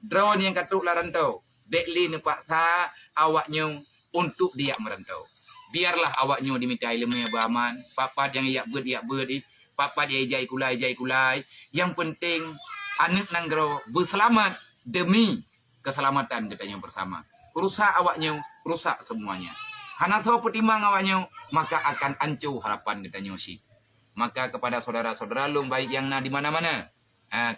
drone yang katuk lah rantau. Bekli nepak tha awaknya untuk dia merantau. Biarlah awaknya diminta ilmu yang beraman. Papat yang iyak ber, papat yang jai kulai. Yang penting anak nanggro berselamat demi keselamatan katanya bersama. Rusak awaknya, rusak semuanya. Hana tahu pertimbang awaknya, maka akan hancur harapan katanya si. Maka kepada saudara-saudara lung baik yang di mana-mana,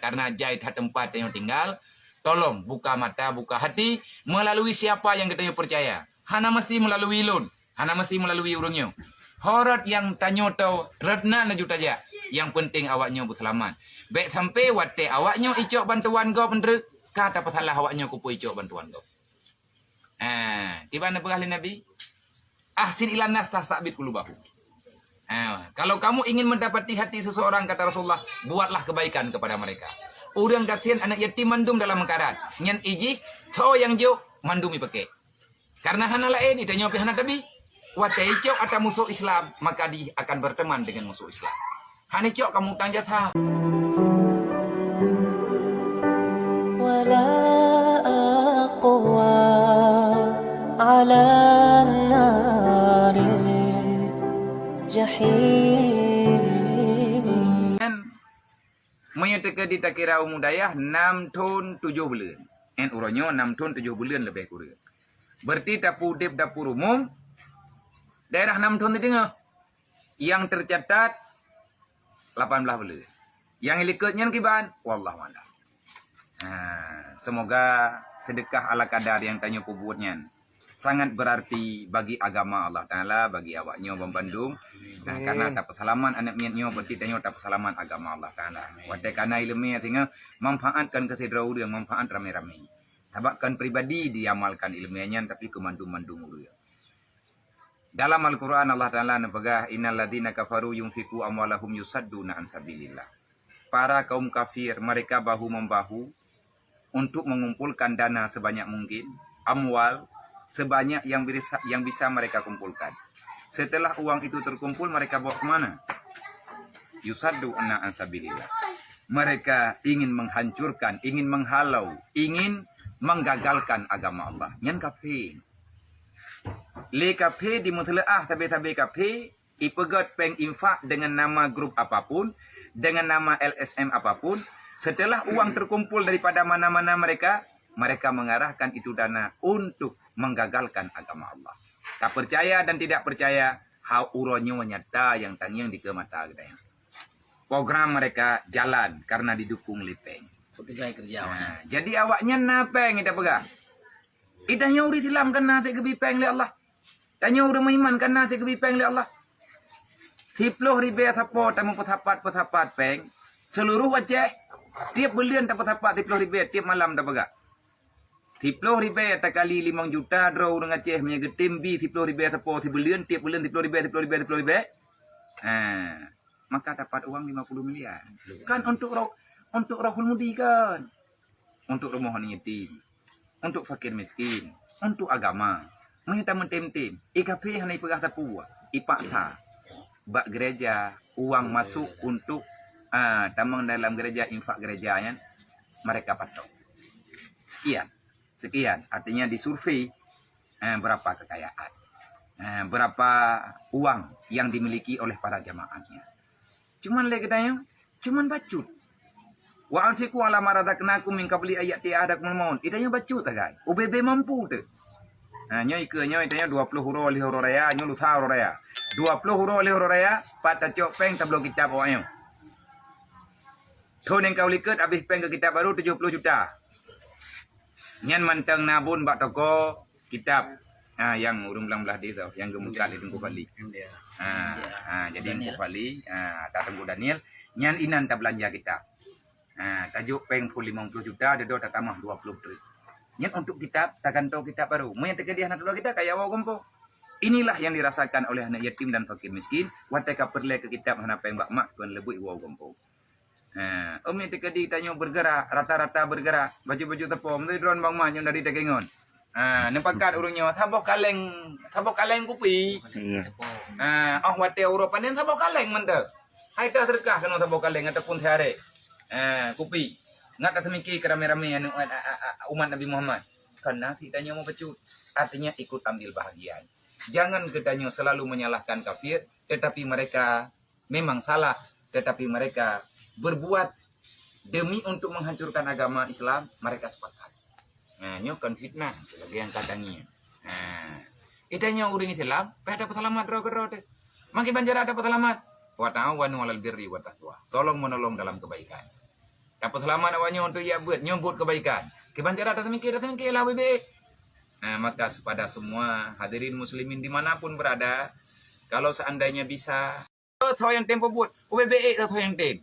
karena jahit tempat yang tinggal, tolong buka mata, buka hati melalui siapa yang katanya percaya. Hana mesti melalui lun, hana mesti melalui urungnya. Horat yang tanya tahu redna na juta aja. Yang penting awaknya berselamat. Baik sampai wate awaknya icok bantuan kau pendek, kata patalah awaknya kupu icok bantuan kau. Tiba na pegahli Nabi. Ahsin ilan nas tastabid qulubahu. Kalau kamu ingin mendapati hati seseorang, kata Rasulullah, buatlah kebaikan kepada mereka. Orang katian anak yatim mandum dalam mengkarat. Nyan iji, tau yang jauh, mandumi pakai. Karena hana lain, itanya pi hana tabi. Wate icok atau musuh Islam, maka dia akan berteman dengan musuh Islam. Hana icok kamu tanjat ha. ولا أقوى على النار الجحيم. Menyatakan di takira umudayah 6 tahun 7 bulan. Uronyo 6 tahun 7 bulan lebih kurang. Berarti dapur dep dapur umum daerah 6 tahun itu yang tercatat 18 bulan. Yang ilikutnya kiban wallahu a'lam. Semoga sedekah ala kadar yang tanya pubuatnya sangat berarti bagi agama Allah Ta'ala, bagi awaknya Bang Bandung. Karena tak persalaman anak miatnya berarti tanya tak persalaman agama Allah Ta'ala. Wadah karena ilmu tinggal manfaatkan katedral yang manfaat rame-rame. Tabakkan pribadi diamalkan ilmunya tapi kemandu-mandu mulu. Dalam Al-Quran Allah Ta'ala nabagah innal ladzina kafaru yunfiqu amwalahum yusadduna an sabilillah. Para kaum kafir mereka bahu-membahu untuk mengumpulkan dana sebanyak mungkin, amwal sebanyak yang bisa mereka kumpulkan. Setelah uang itu terkumpul, mereka bawa kemana? Yusaddu anna ansabilillah. Mereka ingin menghancurkan, ingin menghalau, ingin menggagalkan agama Allah. Nyan kafe. Le kafe di mutlaah tabe-tabe kafe, ipegat peng infak dengan nama grup apapun, dengan nama LSM apapun. Setelah uang terkumpul daripada mana-mana mereka mengarahkan itu dana untuk menggagalkan agama Allah. Tak percaya dan tidak percaya, uronyo nyata yang tangyang di kemata gedayang. Program mereka jalan karena didukung lipeng. Jadi awaknya napeng ida pegang. Idahnya uri tilam kan nate kebipeng le Allah. Tanya uri meiman kan nate kebipeng le Allah. Tiploh ribe tapo tamu petapat peng. Seluruh Aceh tiap bulan dapat apa tiploh ribe, tiap malam dapat gak? Tiploh ribe tak kali 5 juta draw dengan Aceh punya getim bi tiploh ribe tapo tiap bulan tiploh ribe. Maka dapat uang 50 miliar. Kan untuk Rahul Mudi kan. Untuk rumah yatim, untuk fakir miskin, untuk agama. Menita mentem-tem. IKP hanya ipegah tapu, ipakta. Bak gereja uang masuk untuk tamang dalam gereja, infak gerejanya mereka patok. Sekian. Artinya disurvei berapa kekayaan, berapa uang yang dimiliki oleh para jamaahnya. Cuman legetanya, cuman bacut. Wa alsiku ala maradaknakum min qabli ayati adakumul maut. Itanya bacut guys. UBB mampu tu. Nyoi itanya 20 huruf oleh huruf raya, nyu lusa huruf raya. 20 huruf oleh huruf raya, pat tacok peng tablo kitab awaknya. Tahun yang kau liket habis peng ke kitab baru 70 juta. Nyan manteng nabun bak toko kitab yang urung belah di tu, yang gemukat di Tengku Bali. Jadi Tengku Bali, tak Tengku Daniel, nyan inan tak belanja kitab. Tajuk peng full 50 juta, dedo tak tamah 20 triliun. Nyan untuk kitab, takkan tahu kitab baru. Mau yang terjadi anak dulu kita kayak awak gompo. Inilah yang dirasakan oleh anak yatim dan fakir miskin. Wateka perle ke kitab hana peng bak mak tuan lebih awak gompo. Om yang terjadi tanya bergerak, rata-rata bergerak, baju-baju tepom, tu drone bang mah yang dari tegengon. Nempakat urungnya, tabok kaleng kupi. Wate Eropa ni tabok kaleng mantap. Hai dah terkah kena tabok kaleng ataupun tiare. Kupi. Ngat tak mikir keramai-ramai anu umat Nabi Muhammad. Karena kitanya mau pecut. Artinya ikut ambil bahagian. Jangan kitanya selalu menyalahkan kafir, tetapi mereka memang salah, tetapi mereka berbuat demi untuk menghancurkan agama Islam, mereka sepakat. Nah, nyokan fitnah, lagi yang katanya. Nah, itanya uring Islam, pada dapat selamat roh roh deh. Makin banjar dapat selamat. Wa ta'awanu 'alal birri wa taqwa. Tolong menolong dalam kebaikan. Dapat selamat awaknya untuk ya buat nyambut kebaikan. Kebanjaran datang mikir lah bebe. Nah, maka kepada semua hadirin muslimin dimanapun berada, kalau seandainya bisa, tahu yang tempo buat, UBBE tahu yang tem.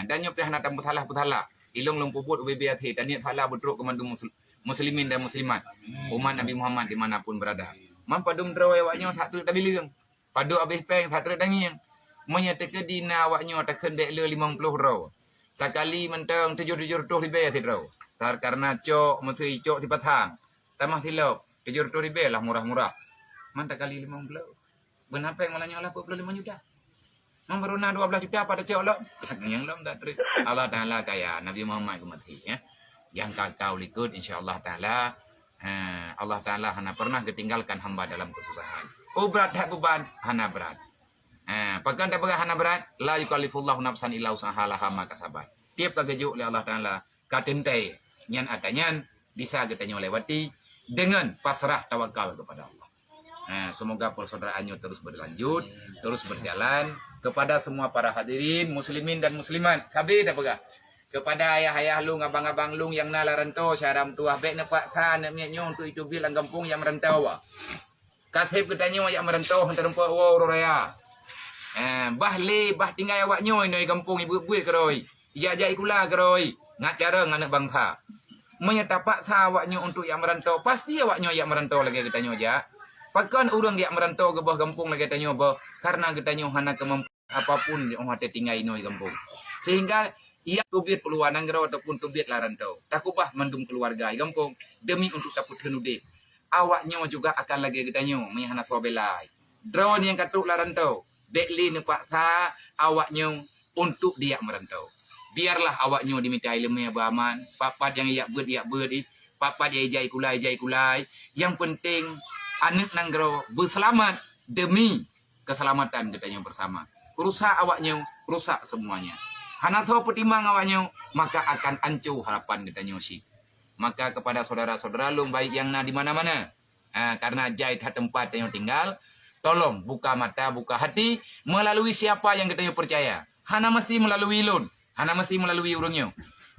Dan nyop hana tam butalah. Ilong lumpuh buat UBBE ati dan niat falah betruk kemandung muslimin dan muslimat. Umat Nabi Muhammad dimanapun berada. Mampadum draw awaknya tak tu tabiling. Padu abih peng tak tu dangiang. Menyatakan dina awaknya tak kendek le 50 raw. Tak kali mentang 7 ribu ati draw. Karena cok mesti cok di patang. Tamah tilap 700 ribu lah murah-murah. Mantap kali 50. Benapa yang malah nyolah 25 juta. Memberuna 12 juta pada cok lo. Yang lo tak terik. Allah Ta'ala kaya Nabi Muhammad mati ya. Yang kau likut insyaAllah Ta'ala. Allah Ta'ala hana pernah ketinggalkan hamba dalam kesusahan. Berat tak beban, hana berat. Pakan tak berat, hana berat. La yukallifullahu nafsan illa usahalah maka sabar. Tiap kagejuk oleh Allah Ta'ala. Katentai. Yang adanya bisa kita lewati dengan pasrah tawakal kepada Allah. Semoga persaudaraan terus berlanjut, terus berjalan. Kepada semua para hadirin, muslimin dan muslimat, kabeh dah pegah. Kepada ayah-ayah lung, abang-abang lung yang nala rantau, syaram tuah bek nepak kan nemnya untuk itu bilang kampung yang merantau. Katib katanya yang merantau hantar empat raya. Bah tinggal awaknya ini kampung ibu-ibu keroi. Jai kula keroi. Ngat cara nganak bangsa. Menyatapak sa awaknya untuk yang merantau. Pasti awaknya yang merantau lagi katanya aja. Pakan orang yang merantau ke bawah kampung lagi katanya bah. Karena katanya hana kemampuan apapun yang hati tinggal ini kampung. Sehingga ia tubit peluang nangro ataupun tubit larantau. Takubah mandum keluarga di kampung. Demi untuk takut kenudip. Awaknya juga akan lagi katanya. Menyahana suabelai. Drone yang katuk larantau. Dekli nepak sa awaknya untuk dia merantau. Biarlah awaknya diminta ilmu yang beraman. Papat yang ia buat. Papat yang jai kulai. Yang penting anak nanggro berselamat demi keselamatan katanya bersama. Rusak awaknya, rusak semuanya. Hana tahu pertimbang awaknya, maka akan hancur harapan katanya si. Maka kepada saudara-saudara lung baik yang di mana-mana. Karena jai tempat yang tinggal, tolong buka mata, buka hati melalui siapa yang katanya percaya. Hana mesti melalui lun. Hana mesti melalui urungnya.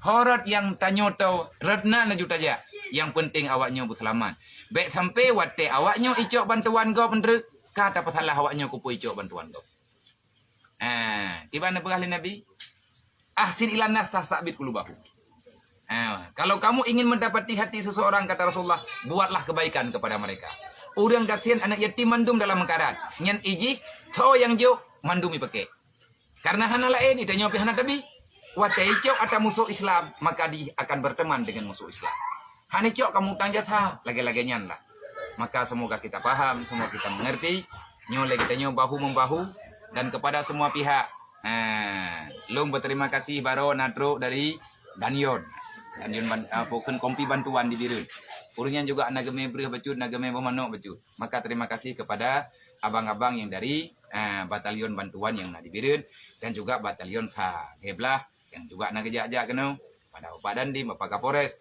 Horat yang tanya tahu redna na juta aja. Yang penting awaknya berselamat. Baik sampai wate awaknya icok bantuan kau pendek. Kata pasalah awaknya kupu icok bantuan kau. Gimana pengahlin Nabi? Ahsin ilan nas tastabit kulubahu. Kalau kamu ingin mendapati hati seseorang kata Rasulullah, buatlah kebaikan kepada mereka. Orang kasihan anak yatim mandum dalam keadaan. Nyan iji, tahu yang jauh mandumi pakai. Karena hana lain itu nyopi hana tabi. Wate icok atau musuh Islam, maka dia akan berteman dengan musuh Islam. Hana icok kamu tanjat lagi-lagi nyan lah. Maka semoga kita paham, semoga kita mengerti. Nyole kita bahu-membahu. Dan kepada semua pihak. Lung berterima kasih baro natro dari Danyon. Danyon bukan kompi bantuan di Birun. Urungnya juga nagame berih becut, nagame memanok becut. Maka terima kasih kepada abang-abang yang dari batalion bantuan yang di Birun. Dan juga batalion Heblah yang juga nak kejak-jak kena pada Bapak Dandim, Bapak Kapolres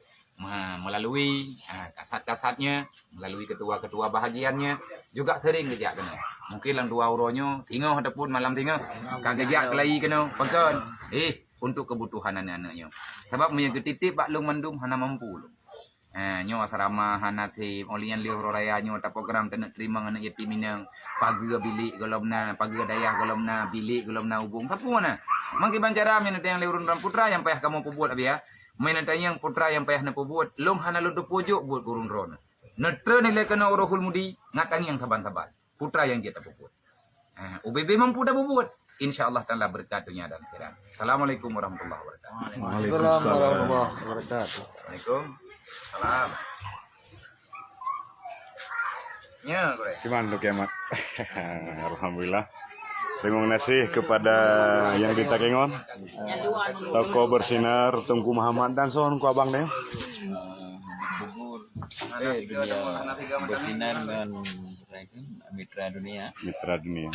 melalui kasat-kasatnya, melalui ketua-ketua bahagiannya juga sering kejak kena. Mungkin lang 2 euronya tinggal ataupun malam tinggal kagejak kelai kena pakan untuk kebutuhan anak-anaknya. Sebab punya ketitip bak lung mandum hana mampu lung. Nyo asrama hana tim olian liur raya nyo ta program tenak terima anak yatim minang pagi bilik golomna pagi dayah golomna bilik golomna ubung sapu mana mangki bancara min yang liurun ram putra yang payah kamu pubuat abi ya min yang putra yang payah na pubuat lung hana lu pujuk buat gurun ron netre nilai kena rohul mudi ngatang yang saban-saban putra yang kita pubuat UBB mampu dah pubuat insyaallah taala berkat dunia dan akhirat. Assalamualaikum warahmatullahi wabarakatuh. Waalaikumsalam warahmatullahi wabarakatuh. Assalamualaikum. Salam. Ya, gue. Gimana tuh kiamat? Alhamdulillah. Terima kasih kepada yang di Takengon, Toko Bersinar, Tungku Muhammad dan soal ku abang deh. Dunia bersinar dengan mitra dunia. Mitra dunia.